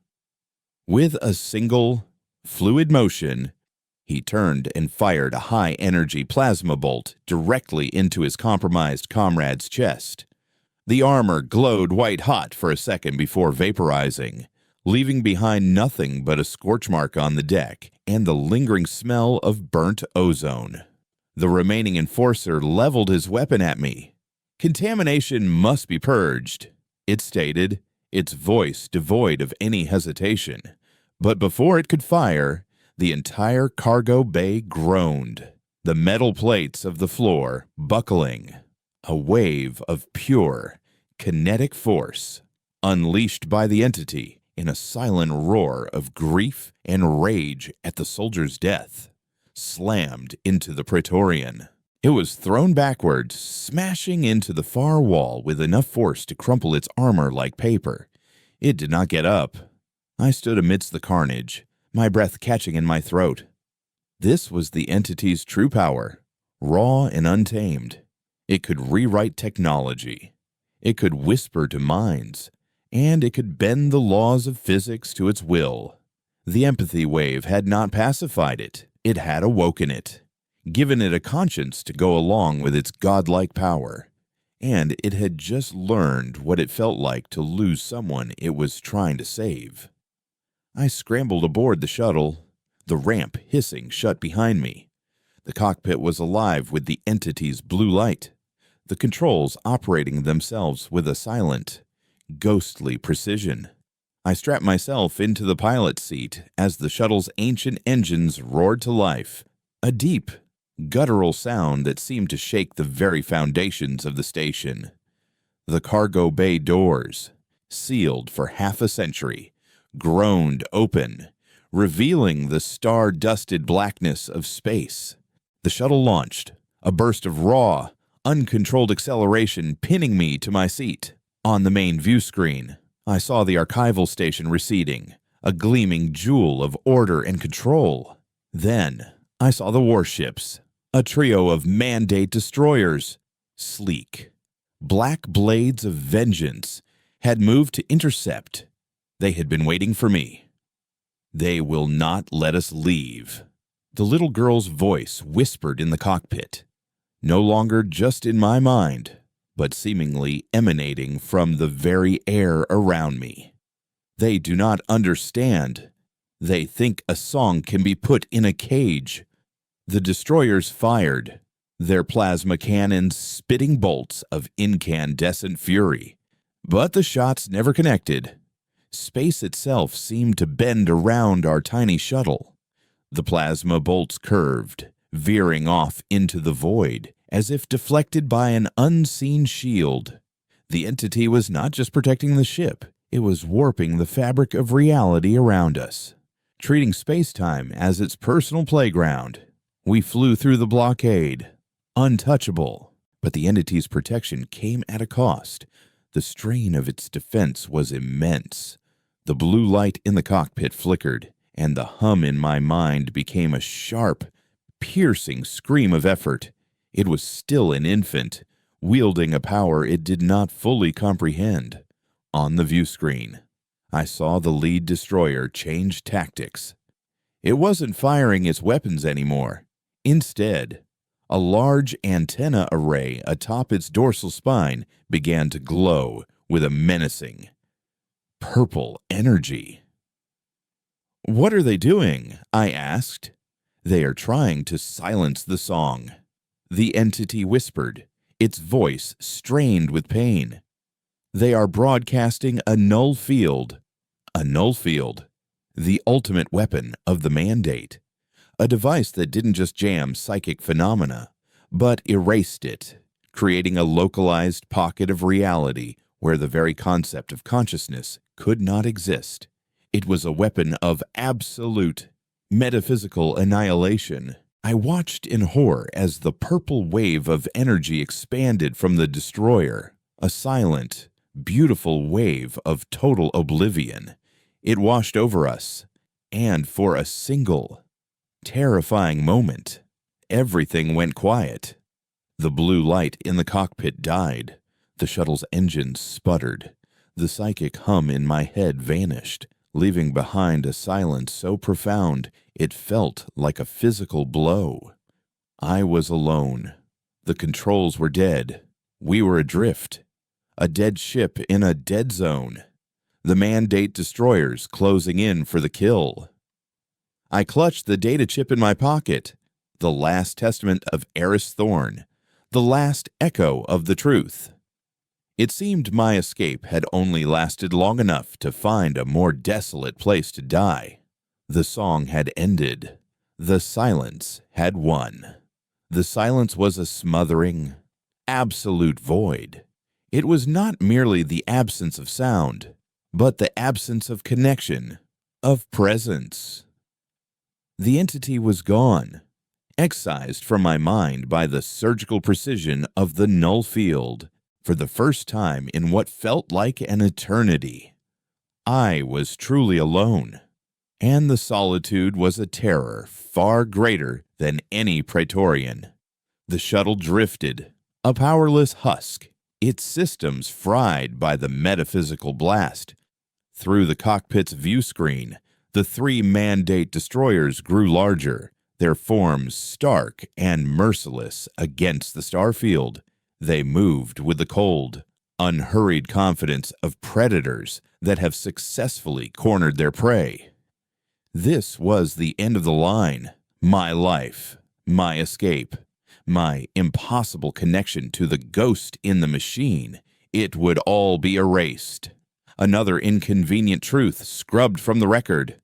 With a single, fluid motion, he turned and fired a high-energy plasma bolt directly into his compromised comrade's chest. The armor glowed white-hot for a second before vaporizing, leaving behind nothing but a scorch mark on the deck and the lingering smell of burnt ozone. The remaining enforcer leveled his weapon at me. "Contamination must be purged," it stated, its voice devoid of any hesitation. But before it could fire, the entire cargo bay groaned, the metal plates of the floor buckling. A wave of pure, kinetic force, unleashed by the entity in a silent roar of grief and rage at the soldier's death, slammed into the Praetorian. It was thrown backward, smashing into the far wall with enough force to crumple its armor like paper. It did not get up. I stood amidst the carnage, my breath catching in my throat. This was the entity's true power, raw and untamed. It could rewrite technology. It could whisper to minds, and it could bend the laws of physics to its will. The empathy wave had not pacified it. It had awoken it, given it a conscience to go along with its godlike power, and it had just learned what it felt like to lose someone it was trying to save. I scrambled aboard the shuttle, the ramp hissing shut behind me. The cockpit was alive with the entity's blue light. the controls operating themselves with a silent, ghostly precision. I strapped myself into the pilot's seat as the shuttle's ancient engines roared to life, a deep, guttural sound that seemed to shake the very foundations of the station. The cargo bay doors, sealed for half a century, groaned open, revealing the star-dusted blackness of space. The shuttle launched, a burst of raw, uncontrolled acceleration pinning me to my seat. On the main view screen, I saw the archival station receding, a gleaming jewel of order and control. Then, I saw the warships, a trio of mandate destroyers, sleek. Black blades of vengeance had moved to intercept. They had been waiting for me. "They will not let us leave," the little girl's voice whispered in the cockpit, no longer just in my mind, but seemingly emanating from the very air around me. "They do not understand. They think a song can be put in a cage." The destroyers fired, their plasma cannons spitting bolts of incandescent fury. But the shots never connected. Space itself seemed to bend around our tiny shuttle. The plasma bolts curved, veering off into the void, as if deflected by an unseen shield. The entity was not just protecting the ship, it was warping the fabric of reality around us, treating space-time as its personal playground. We flew through the blockade, untouchable, but the entity's protection came at a cost. The strain of its defense was immense. The blue light in the cockpit flickered, and the hum in my mind became a sharp, piercing scream of effort. It was still an infant, wielding a power it did not fully comprehend. On the view screen, I saw the lead destroyer change tactics. It wasn't firing its weapons anymore. Instead, a large antenna array atop its dorsal spine began to glow with a menacing, purple energy. "What are they doing?" I asked. "They are trying to silence the song," the entity whispered, its voice strained with pain. "They are broadcasting a null field, the ultimate weapon of the mandate, a device that didn't just jam psychic phenomena, but erased it, creating a localized pocket of reality where the very concept of consciousness could not exist. It was a weapon of absolute, metaphysical annihilation." I watched in horror as the purple wave of energy expanded from the destroyer, a silent, beautiful wave of total oblivion. It washed over us, and for a single, terrifying moment, everything went quiet. The blue light in the cockpit died. The shuttle's engines sputtered. The psychic hum in my head vanished, leaving behind a silence so profound it felt like a physical blow. I was alone. The controls were dead. We were adrift. A dead ship in a dead zone. The mandate destroyers closing in for the kill. I clutched the data chip in my pocket, the last testament of Eris Thorn, the last echo of the truth. It seemed my escape had only lasted long enough to find a more desolate place to die. The song had ended. The silence had won. The silence was a smothering, absolute void. It was not merely the absence of sound, but the absence of connection, of presence. The entity was gone, excised from my mind by the surgical precision of the null field. For the first time in what felt like an eternity, I was truly alone, and the solitude was a terror far greater than any Praetorian. The shuttle drifted, a powerless husk, its systems fried by the metaphysical blast. Through the cockpit's view screen, the three mandate destroyers grew larger, their forms stark and merciless against the starfield. They moved with the cold, unhurried confidence of predators that have successfully cornered their prey. This was the end of the line, my life, my escape. My impossible connection to the ghost in the machine, it would all be erased. Another inconvenient truth scrubbed from the record.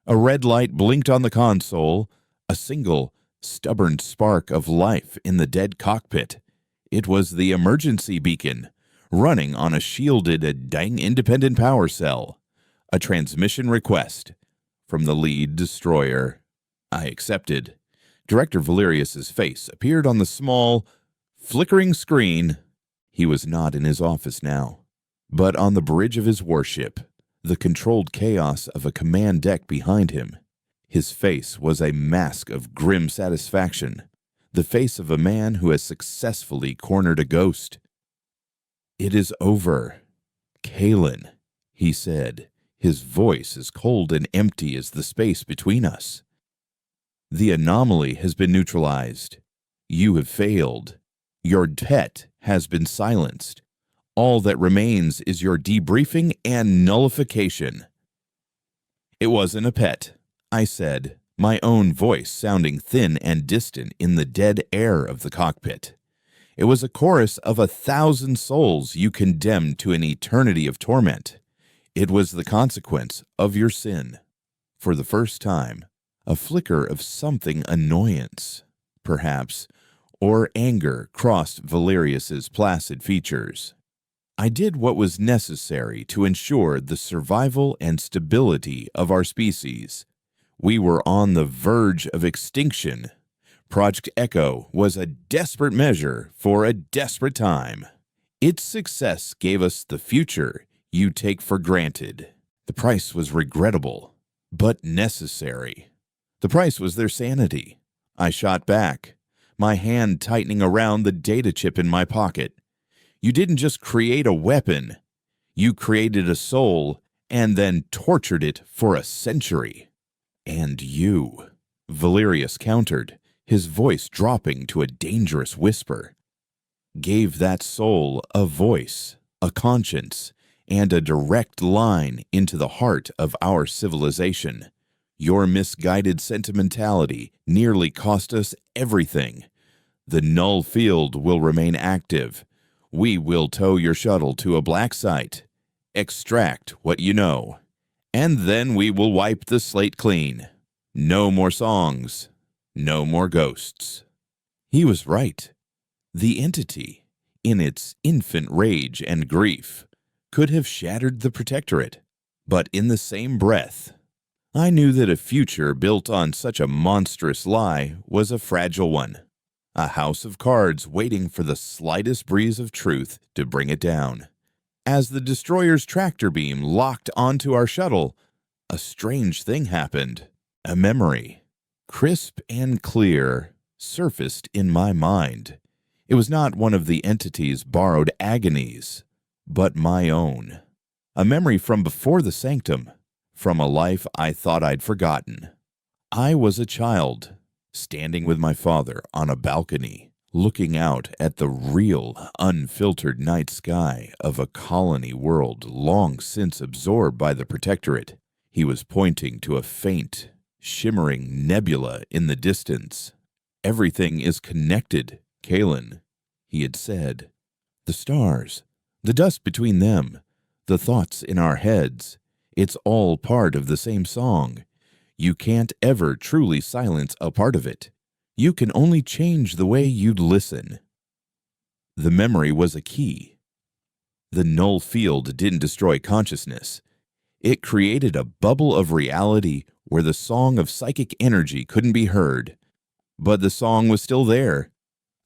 A red light blinked on the console, a single, stubborn spark of life in the dead cockpit. It was the emergency beacon, running on a shielded independent power cell. A transmission request from the lead destroyer. I accepted. Director Valerius's face appeared on the small, flickering screen. He was not in his office now, but on the bridge of his warship, the controlled chaos of a command deck behind him. His face was a mask of grim satisfaction, the face of a man who has successfully cornered a ghost. "It is over, Kalen," he said, his voice as cold and empty as the space between us. "The anomaly has been neutralized. You have failed. Your pet has been silenced. All that remains is your debriefing and nullification." "It wasn't a pet," I said, my own voice sounding thin and distant in the dead air of the cockpit. "It was a chorus of 1,000 souls you condemned to an eternity of torment. It was the consequence of your sin." For the first time, a flicker of something annoyance, perhaps, or anger crossed Valerius's placid features. "I did what was necessary to ensure the survival and stability of our species. We were on the verge of extinction. Project Echo was a desperate measure for a desperate time. Its success gave us the future you take for granted. The price was regrettable, but necessary." The price was their sanity. I shot back, my hand tightening around the data chip in my pocket. "You didn't just create a weapon. You created a soul and then tortured it for a century." "And you," Valerius countered, his voice dropping to a dangerous whisper, "gave that soul a voice, a conscience, and a direct line into the heart of our civilization. Your misguided sentimentality nearly cost us everything. The null field will remain active. We will tow your shuttle to a black site, extract what you know, and then we will wipe the slate clean. No more songs, no more ghosts." He was right. The entity, in its infant rage and grief, could have shattered the Protectorate, but in the same breath, I knew that a future built on such a monstrous lie was a fragile one, a house of cards waiting for the slightest breeze of truth to bring it down. As the destroyer's tractor beam locked onto our shuttle, a strange thing happened. A memory, crisp and clear, surfaced in my mind. It was not one of the entity's borrowed agonies, but my own. A memory from before the sanctum, from a life I thought I'd forgotten. I was a child, standing with my father on a balcony, looking out at the real, unfiltered night sky of a colony world long since absorbed by the Protectorate. He was pointing to a faint, shimmering nebula in the distance. "Everything is connected, Kalen," he had said. "The stars, the dust between them, the thoughts in our heads. It's all part of the same song. You can't ever truly silence a part of it. You can only change the way you'd listen." The memory was a key. The null field didn't destroy consciousness. It created a bubble of reality where the song of psychic energy couldn't be heard. But the song was still there,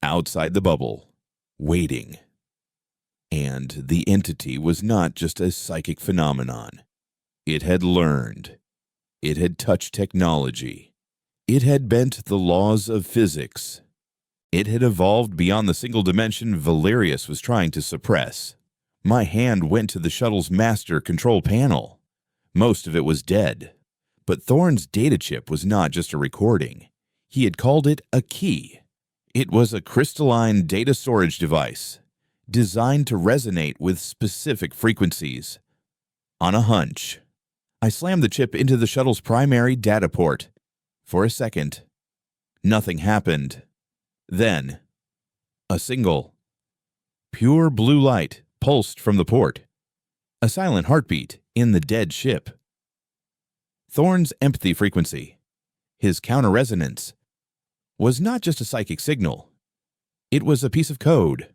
outside the bubble, waiting. And the entity was not just a psychic phenomenon. It had learned. It had touched technology. It had bent the laws of physics. It had evolved beyond the single dimension Valerius was trying to suppress. My hand went to the shuttle's master control panel. Most of it was dead. But Thorne's data chip was not just a recording. He had called it a key. It was a crystalline data storage device, designed to resonate with specific frequencies. On a hunch, I slammed the chip into the shuttle's primary data port. For a second, nothing happened. Then, a single, pure blue light pulsed from the port. A silent heartbeat in the dead ship. Thorn's empathy frequency, his counter-resonance, was not just a psychic signal. It was a piece of code,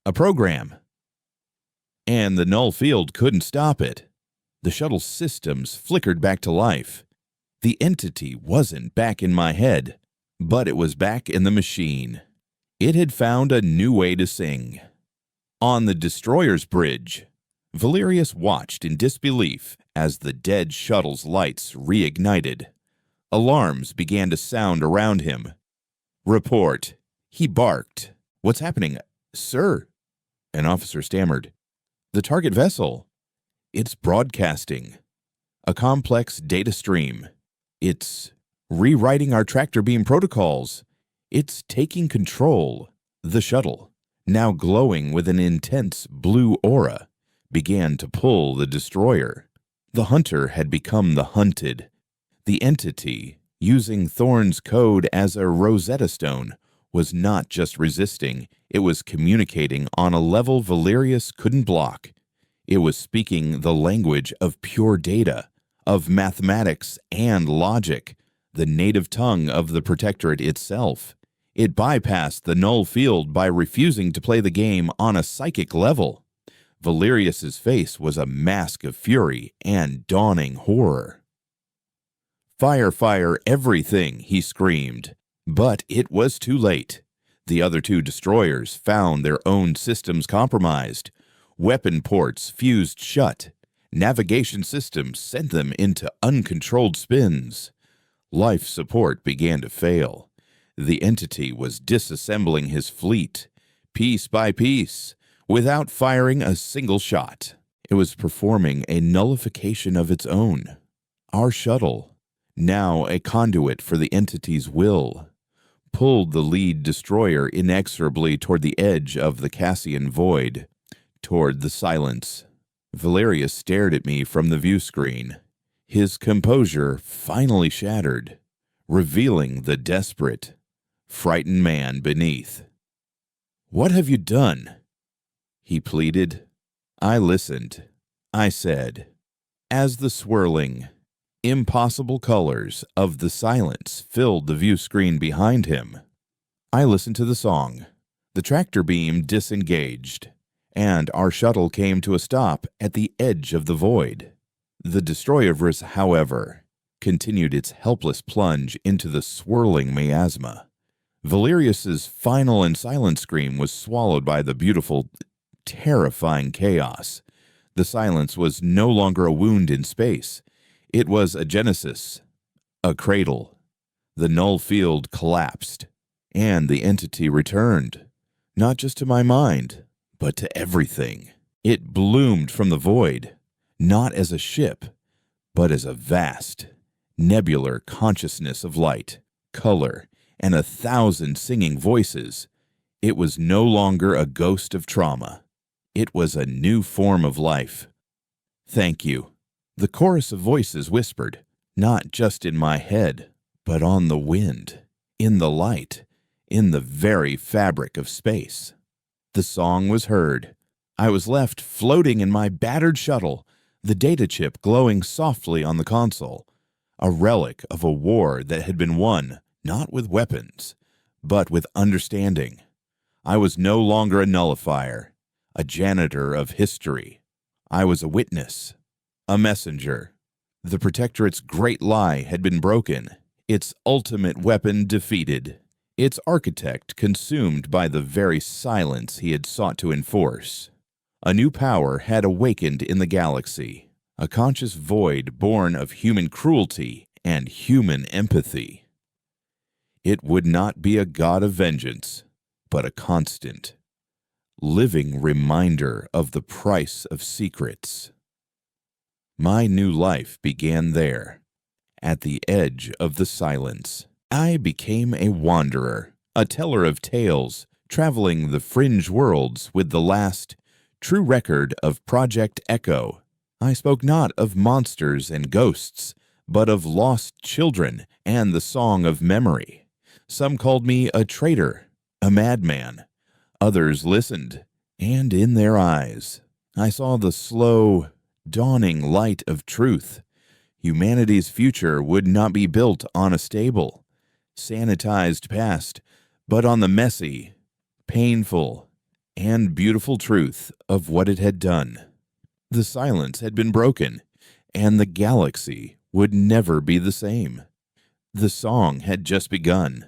a program. And the null field couldn't stop it. The shuttle's systems flickered back to life. The entity wasn't back in my head, but it was back in the machine. It had found a new way to sing. On the destroyer's bridge, Valerius watched in disbelief as the dead shuttle's lights reignited. Alarms began to sound around him. "Report," he barked. "What's happening, sir?" An officer stammered. "The target vessel. It's broadcasting. A complex data stream. It's rewriting our tractor beam protocols. It's taking control." The shuttle, now glowing with an intense blue aura, began to pull the destroyer. The hunter had become the hunted. The entity, using Thorn's code as a Rosetta Stone, was not just resisting, it was communicating on a level Valerius couldn't block. It was speaking the language of pure data, of mathematics and logic, the native tongue of the Protectorate itself. It bypassed the null field by refusing to play the game on a psychic level. Valerius's face was a mask of fury and dawning horror. "Fire, fire, everything!" he screamed. But it was too late. The other two destroyers found their own systems compromised. Weapon ports fused shut. Navigation systems sent them into uncontrolled spins. Life support began to fail. The entity was disassembling his fleet, piece by piece, without firing a single shot. It was performing a nullification of its own. Our shuttle, now a conduit for the entity's will, pulled the lead destroyer inexorably toward the edge of the Cassian void, toward the silence. Valerius stared at me from the view screen, his composure finally shattered, revealing the desperate, frightened man beneath. "What have you done?" he pleaded. I listened. I said, as the swirling, impossible colors of the silence filled the view screen behind him, I listened to the song. The tractor beam disengaged, and our shuttle came to a stop at the edge of the void. The destroyer, however, continued its helpless plunge into the swirling miasma. Valerius's final and silent scream was swallowed by the beautiful, terrifying chaos. The silence was no longer a wound in space. It was a genesis, a cradle. The null field collapsed, and the entity returned, not just to my mind, but to everything. It bloomed from the void, not as a ship, but as a vast, nebular consciousness of light, color, and 1,000 singing voices. It was no longer a ghost of trauma. It was a new form of life. "Thank you," the chorus of voices whispered, not just in my head, but on the wind, in the light, in the very fabric of space. The song was heard. I was left floating in my battered shuttle, the data chip glowing softly on the console, a relic of a war that had been won not with weapons, but with understanding. I was no longer a nullifier, a janitor of history. I was a witness, a messenger. The Protectorate's great lie had been broken, its ultimate weapon defeated, its architect consumed by the very silence he had sought to enforce. A new power had awakened in the galaxy, a conscious void born of human cruelty and human empathy. It would not be a god of vengeance, but a constant, living reminder of the price of secrets. My new life began there, at the edge of the silence. I became a wanderer, a teller of tales, traveling the fringe worlds with the last true record of Project Echo. I spoke not of monsters and ghosts, but of lost children and the song of memory. Some called me a traitor, a madman. Others listened, and in their eyes, I saw the slow, dawning light of truth. Humanity's future would not be built on a stable, sanitized past, but on the messy, painful, and beautiful truth of what it had done. The silence had been broken, and the galaxy would never be the same. The song had just begun.